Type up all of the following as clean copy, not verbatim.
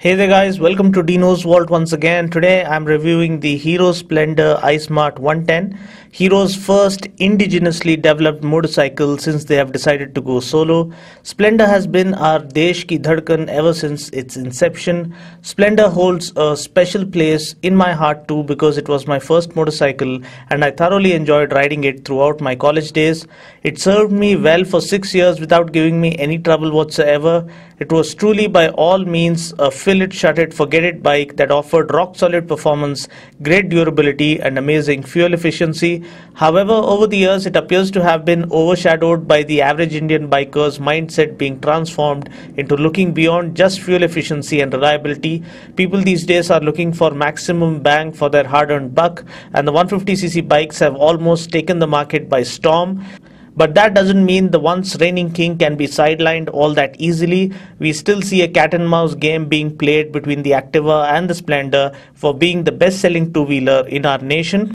Hey there guys, welcome to Dinos Vault once again. Today I'm reviewing the Hero Splendor iSmart 110, Hero's first indigenously developed motorcycle since they have decided to go solo. Splendor has been our Desh ki dhadkan ever since its inception. Splendor holds a special place in my heart too because it was my first motorcycle and I thoroughly enjoyed riding it throughout my college days. It served me well for 6 years without giving me any trouble whatsoever. It was truly by all means a fill it, shut it, forget it bike that offered rock solid performance, great durability and amazing fuel efficiency. However, over the years it appears to have been overshadowed by the average Indian biker's mindset being transformed into looking beyond just fuel efficiency and reliability. People these days are looking for maximum bang for their hard-earned buck, and the 150cc bikes have almost taken the market by storm. But that doesn't mean the once reigning king can be sidelined all that easily. We still see a cat and mouse game being played between the Activa and the Splendor for being the best-selling two-wheeler in our nation.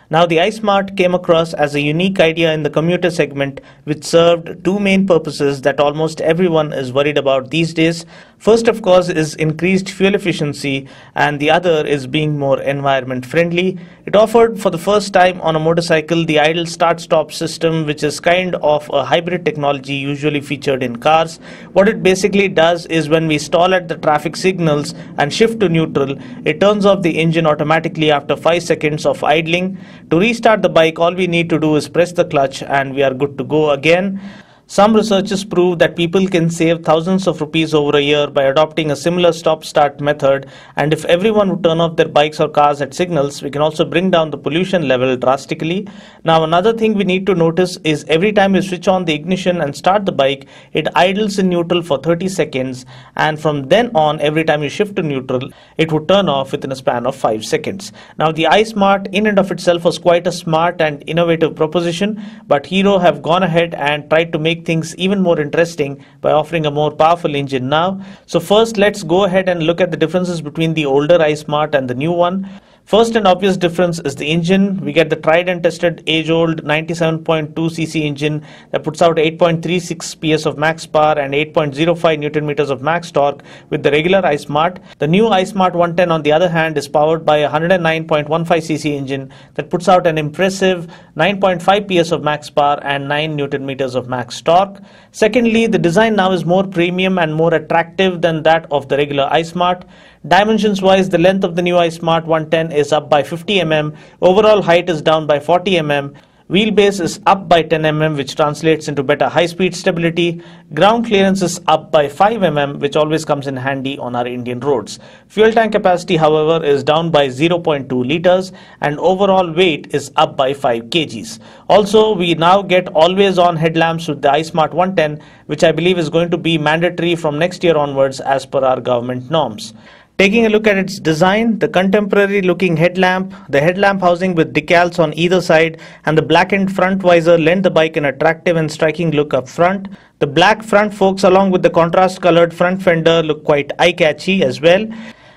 Now, the iSmart came across as a unique idea in the commuter segment which served two main purposes that almost everyone is worried about these days. First, of course, is increased fuel efficiency, and the other is being more environment friendly. It offered for the first time on a motorcycle the idle start-stop system, which is kind of a hybrid technology usually featured in cars. What it basically does is when we stall at the traffic signals and shift to neutral, it turns off the engine automatically after 5 seconds of idling. To restart the bike, all we need to do is press the clutch and we are good to go again. Some researches prove that people can save thousands of rupees over a year by adopting a similar stop-start method, and if everyone would turn off their bikes or cars at signals, we can also bring down the pollution level drastically. Now, another thing we need to notice is every time you switch on the ignition and start the bike, it idles in neutral for 30 seconds, and from then on, every time you shift to neutral, it would turn off within a span of 5 seconds. Now, the iSmart in and of itself was quite a smart and innovative proposition, but Hero have gone ahead and tried to make things even more interesting by offering a more powerful engine now. So first, let's go ahead and look at the differences between the older iSmart and the new one. First and obvious difference is the engine. We get the tried and tested age-old 97.2cc engine that puts out 8.36 PS of max power and 8.05 Newton meters of max torque with the regular iSmart. The new iSmart 110 on the other hand is powered by a 109.15cc engine that puts out an impressive 9.5 PS of max power and 9 Newton meters of max torque. Secondly, the design now is more premium and more attractive than that of the regular iSmart. Dimensions wise, the length of the new iSmart 110 is up by 50 mm, overall height is down by 40 mm, wheelbase is up by 10 mm which translates into better high-speed stability, ground clearance is up by 5 mm which always comes in handy on our Indian roads. Fuel tank capacity however is down by 0.2 liters and overall weight is up by 5 kgs. Also, we now get always-on headlamps with the iSmart 110 which I believe is going to be mandatory from next year onwards as per our government norms. Taking a look at its design, the contemporary looking headlamp, the headlamp housing with decals on either side and the blackened front visor lend the bike an attractive and striking look up front. The black front forks along with the contrast colored front fender look quite eye-catchy as well.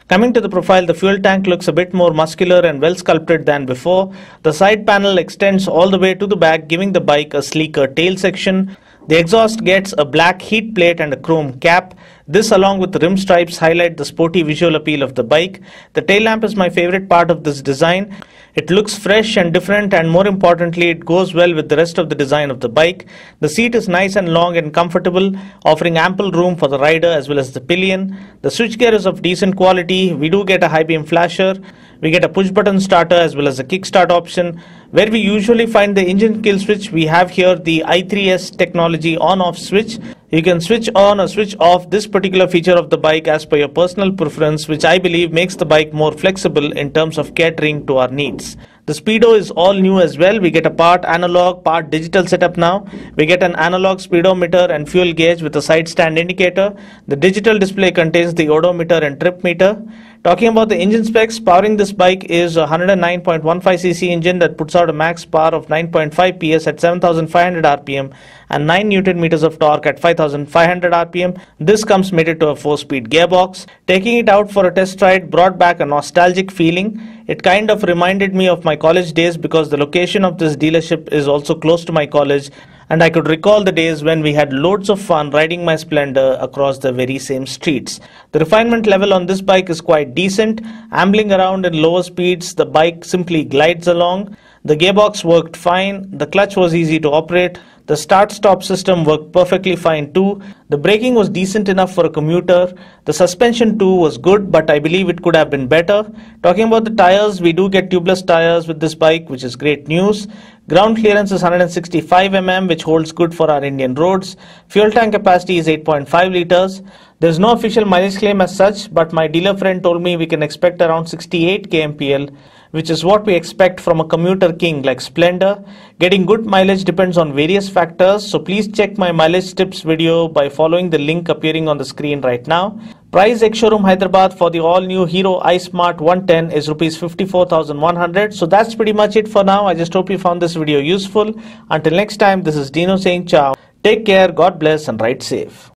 Coming to the profile, the fuel tank looks a bit more muscular and well sculpted than before. The side panel extends all the way to the back, giving the bike a sleeker tail section. The exhaust gets a black heat plate and a chrome cap. This along with the rim stripes highlight the sporty visual appeal of the bike. The tail lamp is my favorite part of this design. It looks fresh and different, and more importantly it goes well with the rest of the design of the bike. The seat is nice and long and comfortable, offering ample room for the rider as well as the pillion. The switchgear is of decent quality. We do get a high beam flasher. We get a push button starter as well as a kickstart option. Where we usually find the engine kill switch, we have here the i3S technology on-off switch. You can switch on or switch off this particular feature of the bike as per your personal preference, which I believe makes the bike more flexible in terms of catering to our needs. The Speedo is all new as well. We get a part analog, part digital setup now. We get an analog speedometer and fuel gauge with a side stand indicator. The digital display contains the odometer and trip meter. Talking about the engine specs, powering this bike is a 109.15cc engine that puts out a max power of 9.5 PS at 7,500 RPM and 9 Newton meters of torque at 5,500 RPM. This comes mated to a 4-speed gearbox. Taking it out for a test ride brought back a nostalgic feeling. It kind of reminded me of my college days because the location of this dealership is also close to my college. and I could recall the days when we had loads of fun riding my Splendor across the very same streets. The refinement level on this bike is quite decent. Ambling around in lower speeds, the bike simply glides along. The gearbox worked fine, the clutch was easy to operate, the start-stop system worked perfectly fine too, the braking was decent enough for a commuter, the suspension too was good, but I believe it could have been better. Talking about the tires, we do get tubeless tires with this bike, which is great news. Ground clearance is 165 mm, which holds good for our Indian roads. Fuel tank capacity is 8.5 liters. There's no official mileage claim as such, but my dealer friend told me we can expect around 68 kmpl, which is what we expect from a commuter king like Splendor. Getting good mileage depends on various factors, so please check my mileage tips video by following the link appearing on the screen right now. Price ex-showroom Hyderabad for the all-new Hero iSmart 110 is Rs 54,100. So that's pretty much it for now. I just hope you found this video useful. Until next time, this is Dino saying ciao. Take care, God bless, and ride safe.